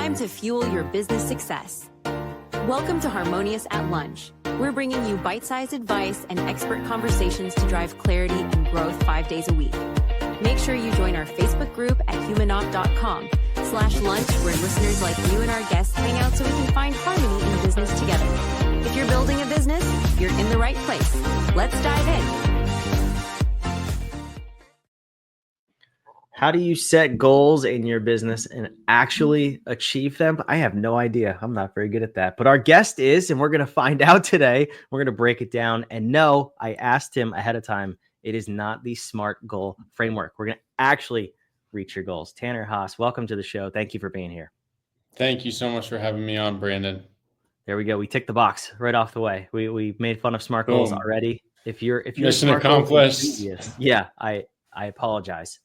time to fuel your business success. Welcome to Harmonious at Lunch. We're bringing you bite-sized advice and expert conversations to drive clarity and growth 5 days a week. Make sure you join our Facebook group at humanop.com/lunch, where listeners like you and our guests hang out so we can find harmony in business together. If you're building a business, you're in the right place. Let's dive in. How do you set goals in your business and actually achieve them? I have no idea. I'm not very good at that. But our guest is, and we're going to find out today. We're going to break it down. And no, I asked him ahead of time. It is not the SMART goal framework. We're going to actually reach your goals. Tanner Haas, welcome to the show. Thank you for being here. Thank you so much for having me on, Brandon. There we go. We ticked the box right off the way. We made fun of SMART goals already. If you're mission accomplished. Yeah, I apologize.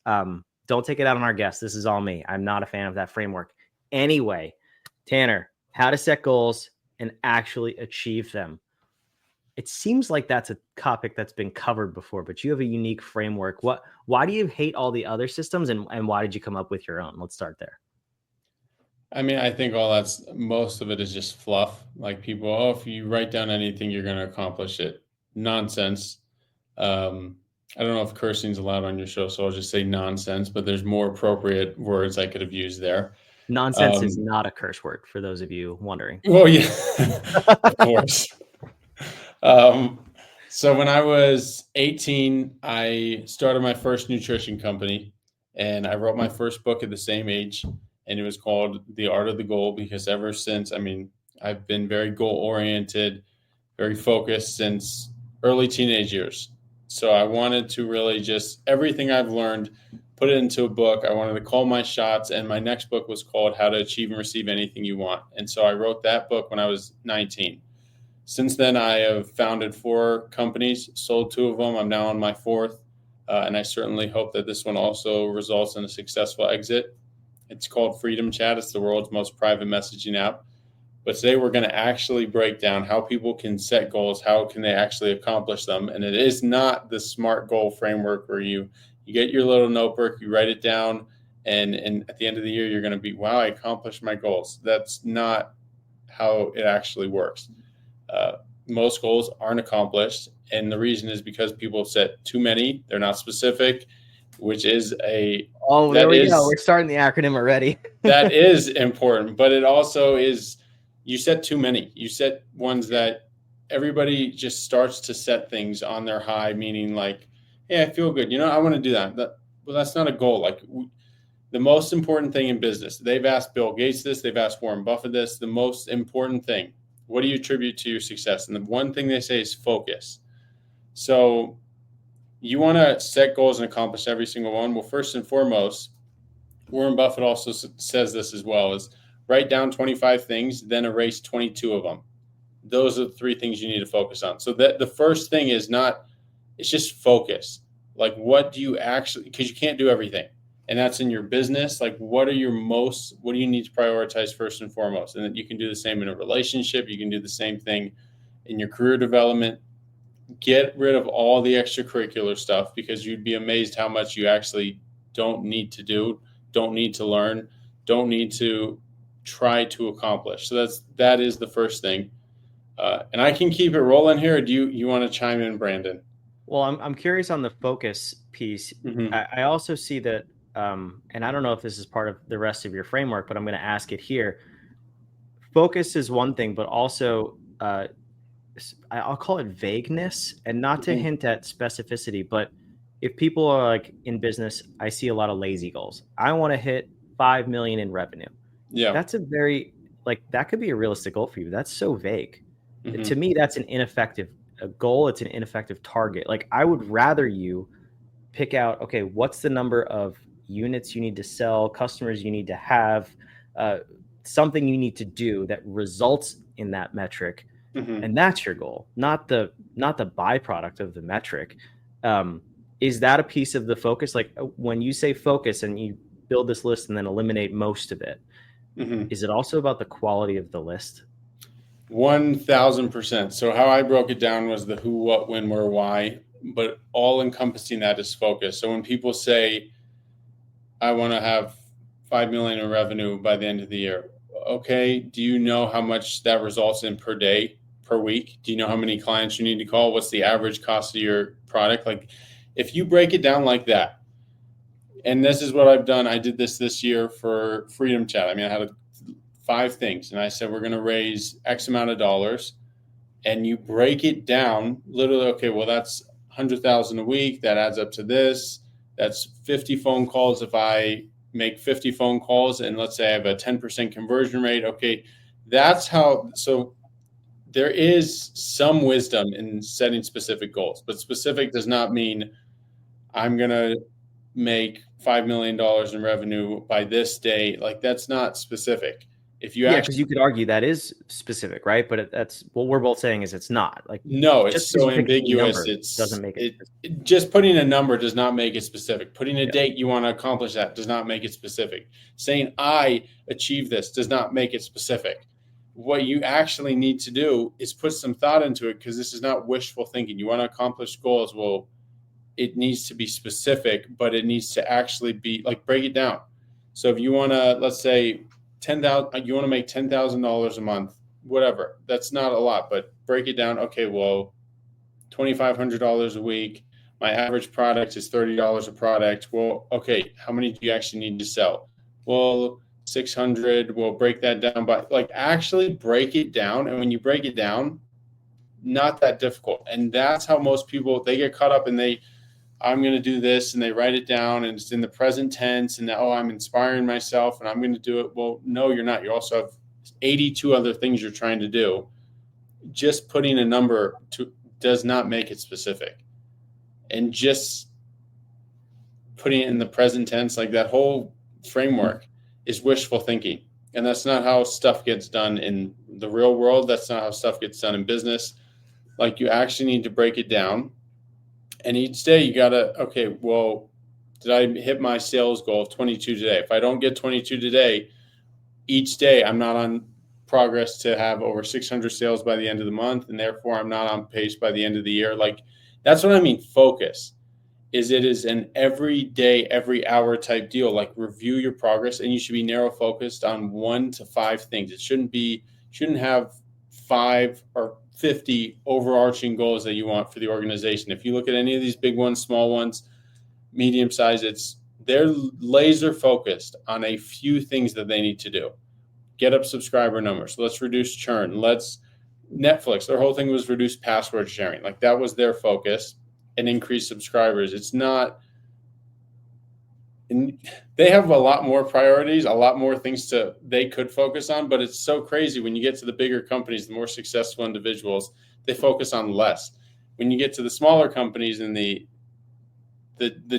Don't take it out on our guests. This is all me. I'm not a fan of that framework. Anyway, Tanner, how to set goals and actually achieve them. It seems like that's a topic that's been covered before, but you have a unique framework. Why do you hate all the other systems, and why did you come up with your own? Let's start there. I mean, I think most of it is just fluff. Like people, if you write down anything, you're going to accomplish it. Nonsense. I don't know if cursing is allowed on your show, so I'll just say nonsense, but there's more appropriate words I could have used there. Nonsense is not a curse word, for those of you wondering. Well, yeah, of course. So when I was 18, I started my first nutrition company, and I wrote my first book at the same age, and it was called The Art of the Goal, because ever since, I've been very goal-oriented, very focused since early teenage years. So I wanted to really just everything I've learned, put it into a book. I wanted to call my shots, and my next book was called How to Achieve and Receive Anything You Want. And so I wrote that book when I was 19. Since then, I have founded 4 companies, sold 2 of them. I'm now on my 4th, and I certainly hope that this one also results in a successful exit. It's called Freedom Chat. It's the world's most private messaging app. But today we're going to actually break down how people can set goals, how can they actually accomplish them. And it is not the SMART goal framework where you get your little notebook, you write it down, and at the end of the year, you're going to be, wow, I accomplished my goals. That's not how it actually works. Most goals aren't accomplished. And the reason is because people set too many. They're not specific, which is there we go. We're starting the acronym already. That is important, but it also is, you set too many. You set ones that everybody just starts to set things on their high, meaning like, hey, I feel good. I want to do that. Well, that's not a goal. Like the most important thing in business, they've asked Bill Gates this, they've asked Warren Buffett this, the most important thing, what do you attribute to your success? And the one thing they say is focus. So you want to set goals and accomplish every single one. Well, first and foremost, Warren Buffett also says this as well, is write down 25 things, then erase 22 of them. Those are the 3 things you need to focus on. So that the first thing is it's just focus. Like what do you actually, because you can't do everything. And that's in your business. Like what do you need to prioritize first and foremost? And then you can do the same in a relationship. You can do the same thing in your career development. Get rid of all the extracurricular stuff, because you'd be amazed how much you actually don't need to do, don't need to learn, don't need to try to accomplish. So that is the first thing. And I can keep it rolling here. Or do you want to chime in, Brandon? Well, I'm curious on the focus piece. Mm-hmm. I also see that, and I don't know if this is part of the rest of your framework, but I'm going to ask it here. Focus is one thing, but also I'll call it vagueness, and not to hint at specificity, but if people are like in business, I see a lot of lazy goals. I want to hit 5 million in revenue. Yeah. That's that could be a realistic goal for you. That's so vague. Mm-hmm. To me, that's an ineffective goal. It's an ineffective target. Like I would rather you pick out, okay, what's the number of units you need to sell, customers you need to have, something you need to do that results in that metric. Mm-hmm. And that's your goal, not the byproduct of the metric. Is that a piece of the focus? Like when you say focus and you build this list and then eliminate most of it, mm-hmm. Is it also about the quality of the list? 1,000%. So how I broke it down was the who, what, when, where, why, but all encompassing that is focus. So when people say, I want to have 5 million in revenue by the end of the year, okay, do you know how much that results in per day, per week? Do you know how many clients you need to call? What's the average cost of your product? Like, if you break it down like that, and this is what I've done. I did this year for Freedom Chat. I mean, I had 5 things, and I said, we're going to raise X amount of dollars, and you break it down literally. Okay, well, that's 100,000 a week. That adds up to this. That's 50 phone calls. If I make 50 phone calls, and let's say I have a 10% conversion rate. Okay, that's how. So there is some wisdom in setting specific goals, but specific does not mean I'm going to make $5 million in revenue by this date. Like, that's not specific. If you because you could argue that is specific, right? But that's what we're both saying is it's not. Like, no, it's so ambiguous. It doesn't make it, just putting a number does not make it specific. Putting a date you want to accomplish that does not make it specific. Saying I achieve this does not make it specific. What you actually need to do is put some thought into it, because this is not wishful thinking. You want to accomplish goals. Well, it needs to be specific, but it needs to actually be like, break it down. So if you want to, let's say, you want to make $10,000 a month, whatever. That's not a lot, but break it down. Okay, well, $2,500 a week. My average product is $30 a product. Well, okay, how many do you actually need to sell? Well, 600. We'll break that down by, like, actually break it down. And when you break it down, not that difficult. And that's how most people, they get caught up and I'm going to do this, and they write it down, and it's in the present tense, and I'm inspiring myself and I'm going to do it. Well, no, you're not. You also have 82 other things you're trying to do. Just putting a number does not make it specific. And just putting it in the present tense, like, that whole framework is wishful thinking. And that's not how stuff gets done in the real world. That's not how stuff gets done in business. Like, you actually need to break it down. And each day you got to, okay, well, did I hit my sales goal of 22 today? If I don't get 22 today, each day I'm not on progress to have over 600 sales by the end of the month, and therefore I'm not on pace by the end of the year. Like, that's what I mean. Focus it is an every day, every hour type deal. Like, review your progress, and you should be narrow focused on 1 to 5 things. It shouldn't have 5 or 50 overarching goals that you want for the organization. If you look at any of these big ones, small ones, medium size, they're laser focused on a few things that they need to do. Get up subscriber numbers. Let's reduce churn. Netflix, their whole thing was reduce password sharing. Like, that was their focus, and increase subscribers. It's not, and they have a lot more priorities, a lot more things they could focus on, but it's so crazy when you get to the bigger companies, the more successful individuals, they focus on less. When you get to the smaller companies and the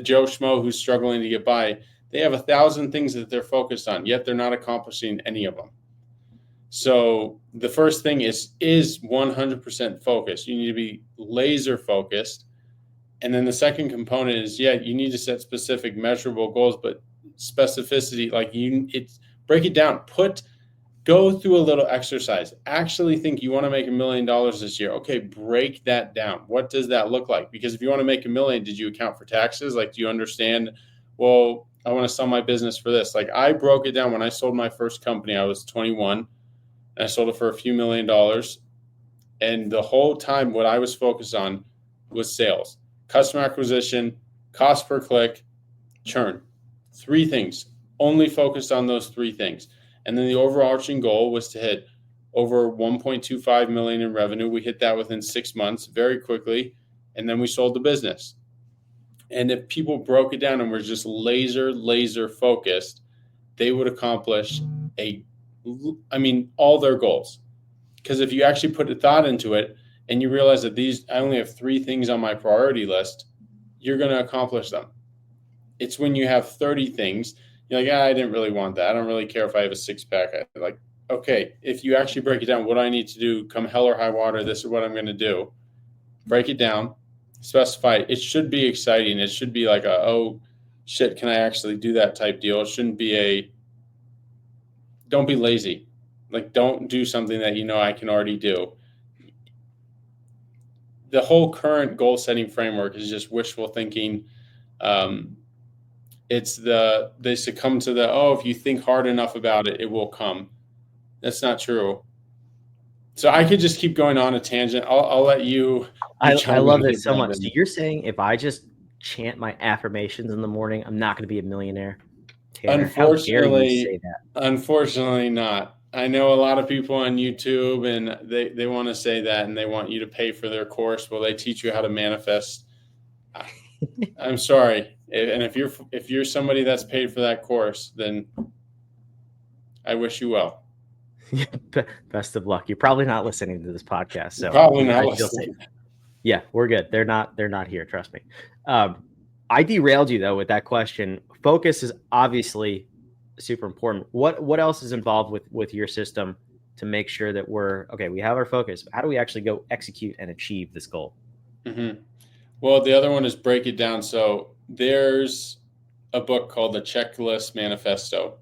Joe Schmo who's struggling to get by, they have 1,000 things that they're focused on, yet they're not accomplishing any of them. So the first thing is 100% focus. You need to be laser focused. And then the second component is, you need to set specific measurable goals, but specificity, like, break it down, go through a little exercise. Actually think you want to make $1 million this year. Okay, break that down. What does that look like? Because if you want to make $1 million, did you account for taxes? Like, do you understand, well, I want to sell my business for this. Like, I broke it down. When I sold my first company, I was 21, and I sold it for a few $1 million. And the whole time, what I was focused on was sales. Customer acquisition, cost per click, churn. 3 things. Only focused on those 3 things. And then the overarching goal was to hit over 1.25 million in revenue. We hit that within 6 months, very quickly. And then we sold the business. And if people broke it down and were just laser focused, they would accomplish all their goals. Because if you actually put a thought into it, and you realize that I only have 3 things on my priority list, you're going to accomplish them. It's when you have 30 things, you're like, I didn't really want that. I don't really care if I have a 6-pack. Like, okay, if you actually break it down, what do I need to do, come hell or high water, this is what I'm going to do. Break it down, specify it. It should be exciting. It should be like oh shit, can I actually do that type deal? It shouldn't be don't be lazy. Like, don't do something that I can already do. The whole current goal setting framework is just wishful thinking. They succumb to if you think hard enough about it, it will come. That's not true. So I could just keep going on a tangent. I'll let you. I love it so much. So you're saying if I just chant my affirmations in the morning, I'm not going to be a millionaire? Tanner, unfortunately, how dare you say that? Unfortunately not. I know a lot of people on YouTube, and they want to say that, and they want you to pay for their course. Well, they teach you how to manifest. I'm sorry, and if you're somebody that's paid for that course, then I wish you well. Best of luck. You're probably not listening to this podcast, so probably not listening. Yeah, we're good. They're not here. Trust me. I derailed you though with that question. Focus is obviously super important. What else is involved with your system to make sure that we have our focus? How do we actually go execute and achieve this goal? Mm-hmm. Well, the other one is break it down. So there's a book called The Checklist Manifesto,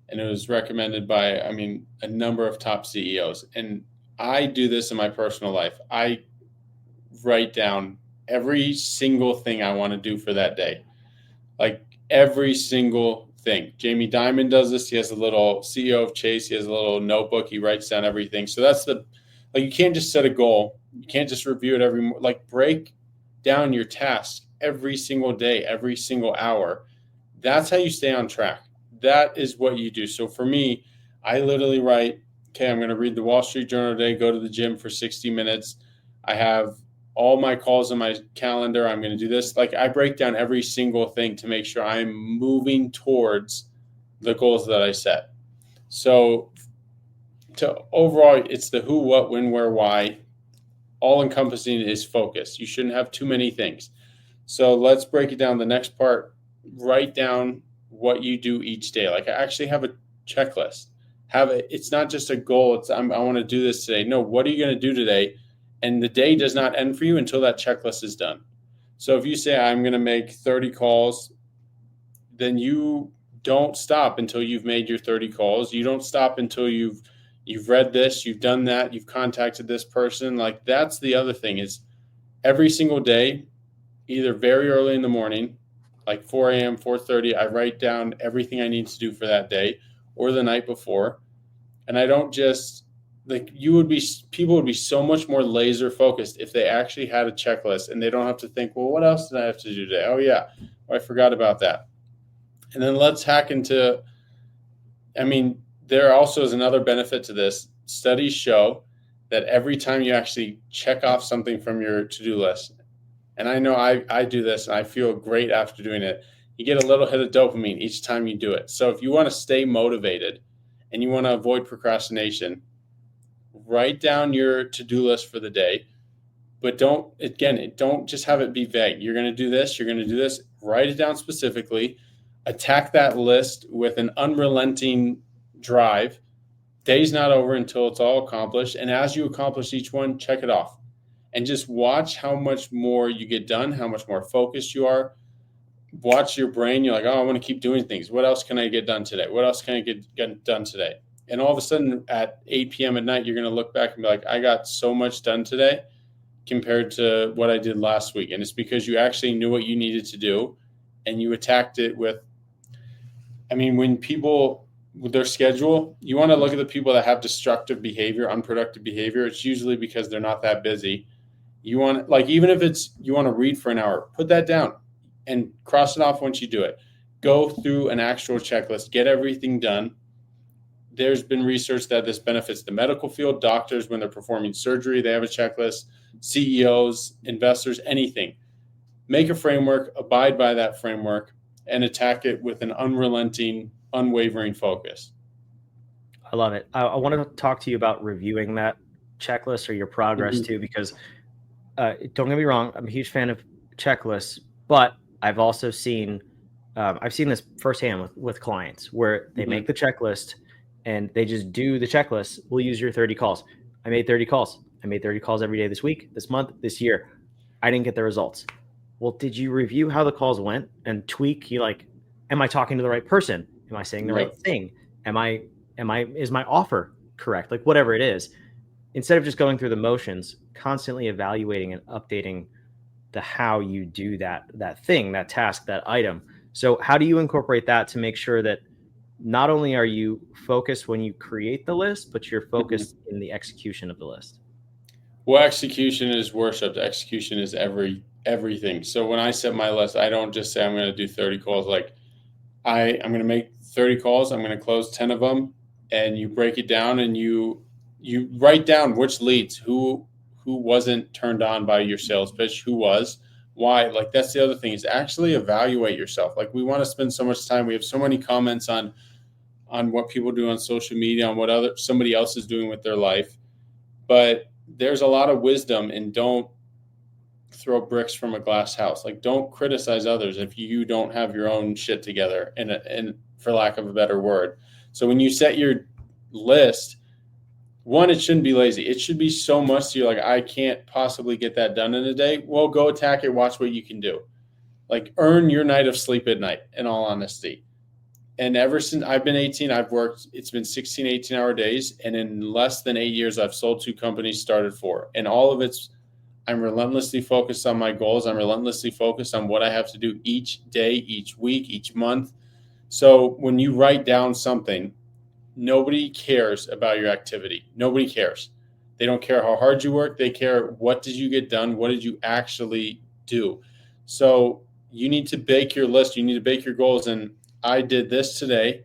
and it was recommended by, a number of top CEOs. And I do this in my personal life. I write down every single thing I want to do for that day. Like every single thing. Jamie Dimon does this. He has a little CEO of Chase. He has a little notebook. He writes down everything. So that's you can't just set a goal. You can't just review it break down your task every single day, every single hour. That's how you stay on track. That is what you do. So for me, I literally write, okay, I'm going to read the Wall Street Journal today, go to the gym for 60 minutes. I have all my calls on my calendar. I'm going to do this. I break down every single thing to make sure I'm moving towards the goals that I set. So overall, it's the who, what, when, where, why. All encompassing is focus. You shouldn't have too many things. So let's break it down. The next part, write down what you do each day. I actually have a checklist. It's not just a goal. I want to do this today. No, what are you going to do today? And the day does not end for you until that checklist is done. So if you say, I'm going to make 30 calls, then you don't stop until you've made your 30 calls. You don't stop until you've read this, you've done that, you've contacted this person. That's the other thing is every single day, either very early in the morning, 4 a.m., 4:30, I write down everything I need to do for that day, or the night before. And I don't just people would be so much more laser focused if they actually had a checklist and they don't have to think, well, what else did I have to do today? Oh yeah, I forgot about that. And then let's hack into, there also is another benefit to this. Studies show that every time you actually check off something from your to-do list, and I know I do this and I feel great after doing it, you get a little hit of dopamine each time you do it. So if you want to stay motivated and you want to avoid procrastination, write down your to-do list for the day, but don't just have it be vague. You're going to do this, you're going to do this, write it down specifically, attack that list with an unrelenting drive. Day's not over until it's all accomplished. And as you accomplish each one, check it off and just watch how much more you get done, how much more focused you are. Watch your brain. You're like, oh, I want to keep doing things. What else can I get done today? What else can I get done today? And all of a sudden at 8 p.m. at night, you're going to look back and be like, I got so much done today compared to what I did last week. And it's because you actually knew what you needed to do and you attacked it with, when people with their schedule, you want to look at the people that have destructive behavior, unproductive behavior. It's usually because they're not that busy. You want, even if you want to read for an hour, put that down and cross it off once you do it. Go through an actual checklist, get everything done. There's been research that this benefits the medical field. Doctors, when they're performing surgery, they have a checklist. CEOs, investors, anything. Make a framework, abide by that framework, and attack it with an unrelenting, unwavering focus. I love it. I want to talk to you about reviewing that checklist or your progress too, because don't get me wrong, I'm a huge fan of checklists, but I've also seen this firsthand with clients where they make the checklist and they just do the checklist. We'll use your 30 calls. I made 30 calls. I made 30 calls every day this week, this month, this year. I didn't get the results. Well, did you review how the calls went and tweak? Am I talking to the right person? Am I saying the right thing? Is my offer correct? Whatever it is, instead of just going through the motions, constantly evaluating and updating the how you do that thing, that task, that item. So how do you incorporate that to make sure that not only are you focused when you create the list, but you're focused in the execution of the list. Well, execution is worship. Execution is everything. So when I set my list, I don't just say I'm going to do 30 calls. Like I'm going to make 30 calls. I'm going to close 10 of them, and you break it down and you write down which leads, who wasn't turned on by your sales pitch, who was, why. Like that's the other thing, is actually evaluate yourself. Like we want to spend so much time. We have so many comments on what people do on social media, on what somebody else is doing with their life. But there's a lot of wisdom in don't throw bricks from a glass house. Like don't criticize others if you don't have your own shit together, and for lack of a better word. So when you set your list, one, it shouldn't be lazy. It should be so much so you're like, I can't possibly get that done in a day. Well, go attack it. Watch what you can do. Like earn your night of sleep at night, in all honesty. And ever since I've been 18, it's been 16, 18-hour days. And in less than 8 years, I've sold 2 companies, started 4. And all of I'm relentlessly focused on my goals. I'm relentlessly focused on what I have to do each day, each week, each month. So when you write down something, nobody cares about your activity. Nobody cares. They don't care how hard you work. They care, what did you get done? What did you actually do? So you need to bake your list. You need to bake your goals. And I did this today,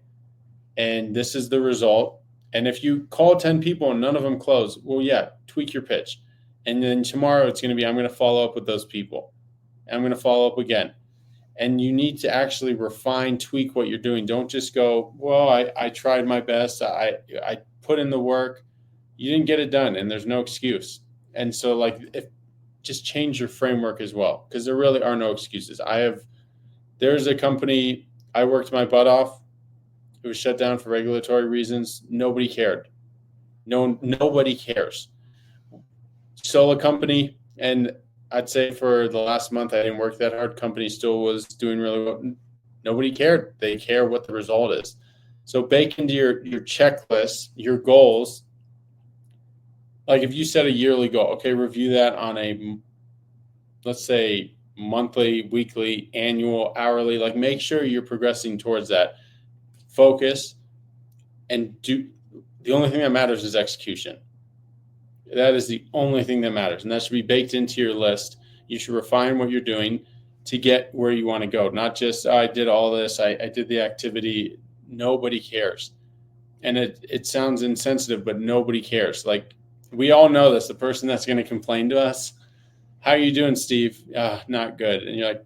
and this is the result. And if you call 10 people and none of them close, well, yeah, tweak your pitch. And then tomorrow it's going to be, I'm going to follow up with those people. I'm going to follow up again. And you need to actually refine, tweak what you're doing. Don't just go, well, I tried my best. I put in the work. You didn't get it done, and there's no excuse. And so just change your framework as well, because there really are no excuses. There's a company I worked my butt off. It was shut down for regulatory reasons. Nobody cared. Nobody cares. Sold a company, and I'd say for the last month, I didn't work that hard. Company still was doing really well. Nobody cared. They care what the result is. So bake into your checklist, your goals. Like if you set a yearly goal, okay, review that on let's say monthly, weekly, annual, hourly. Like make sure you're progressing towards that. Focus and the only thing that matters is execution. That is the only thing that matters. And that should be baked into your list. You should refine what you're doing to get where you want to go. Not just, I did all this, I did the activity. Nobody cares. And it sounds insensitive, but nobody cares. Like we all know this. The person that's going to complain to us, how are you doing, Steve? Not good. And you're like,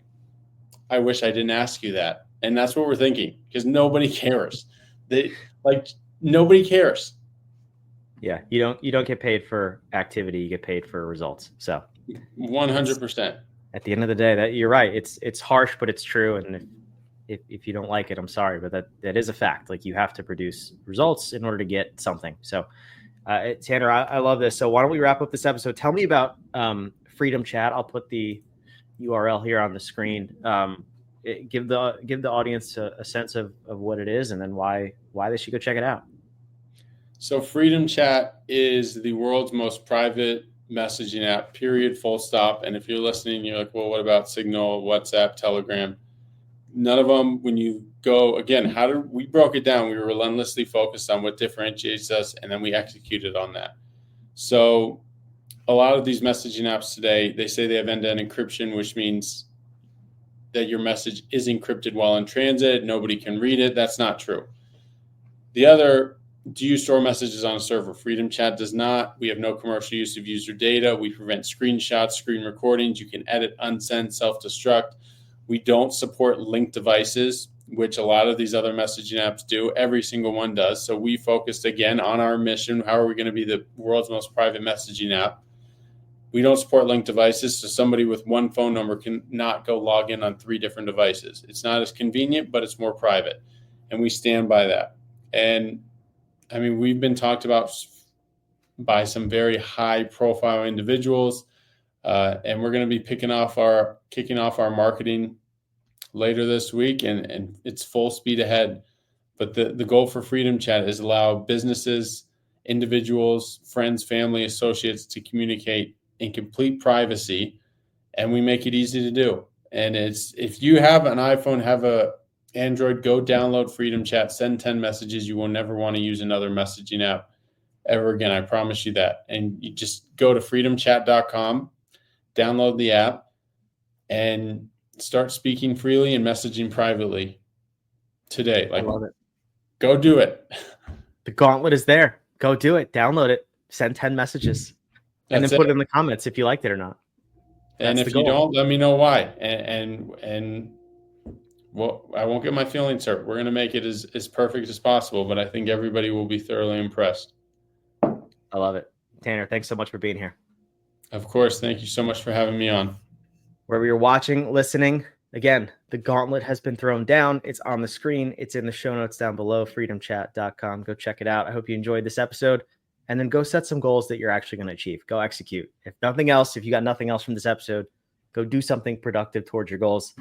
I wish I didn't ask you that. And that's what we're thinking, because nobody cares. Nobody cares. Yeah, you don't get paid for activity; you get paid for results. So, 100%. At the end of the day, that you're right. It's harsh, but it's true. And if you don't like it, I'm sorry, but that is a fact. Like you have to produce results in order to get something. So, Tanner, I love this. So why don't we wrap up this episode? Tell me about Freedom Chat. I'll put the URL here on the screen. Give the audience a sense of what it is, and then why they should go check it out. So Freedom Chat is the world's most private messaging app, period, full stop. And if you're listening, you're like, well, what about Signal, WhatsApp, Telegram? None of them. When you go, again, we broke it down. We were relentlessly focused on what differentiates us, and then we executed on that. So a lot of these messaging apps today, they say they have end-to-end encryption, which means that your message is encrypted while in transit. Nobody can read it. That's not true. The other, do you store messages on a server? Freedom Chat does not. We have no commercial use of user data. We prevent screenshots, screen recordings. You can edit, unsend, self-destruct. We don't support linked devices, which a lot of these other messaging apps do. Every single one does. So we focused, again, on our mission. How are we going to be the world's most private messaging app? We don't support linked devices, so somebody with one phone number can not go log in on 3 different devices. It's not as convenient, but it's more private, and we stand by that. And I mean, we've been talked about by some very high-profile individuals, and we're going to be kicking off our marketing later this week, and it's full speed ahead. But the goal for Freedom Chat is allow businesses, individuals, friends, family, associates to communicate in complete privacy, and we make it easy to do. And it's, if you have an iPhone, have a Android, go download Freedom Chat, send 10 messages. You will never want to use another messaging app ever again. I promise you that. And you just go to freedomchat.com, download the app, and start speaking freely and messaging privately today. I love it. Go do it. The gauntlet is there. Go do it. Download it. Send 10 messages. And then put it in the comments if you liked it or not. And if you don't, let me know why. And well, I won't get my feelings hurt. We're going to make it as perfect as possible, but I think everybody will be thoroughly impressed. I love it. Tanner, thanks so much for being here. Of course. Thank you so much for having me on. Wherever you're watching, listening, again, the gauntlet has been thrown down. It's on the screen. It's in the show notes down below, freedomchat.com. Go check it out. I hope you enjoyed this episode. And then go set some goals that you're actually going to achieve. Go execute. If nothing else, if you got nothing else from this episode, go do something productive towards your goals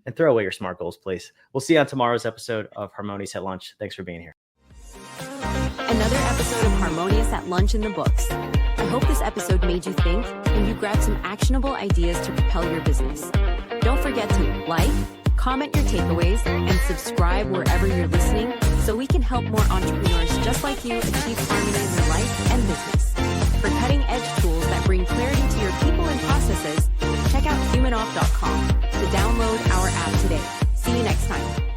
and throw away your SMART goals, please. We'll see you on tomorrow's episode of Harmonious at Lunch. Thanks for being here. Another episode of Harmonious at Lunch in the books. I hope this episode made you think and you grabbed some actionable ideas to propel your business. Don't forget to like, comment your takeaways, and subscribe wherever you're listening so we can help more entrepreneurs just like you achieve harmony in their life and business. For cutting-edge tools that bring clarity to your people and processes, check out humanoff.com to download our app today. See you next time.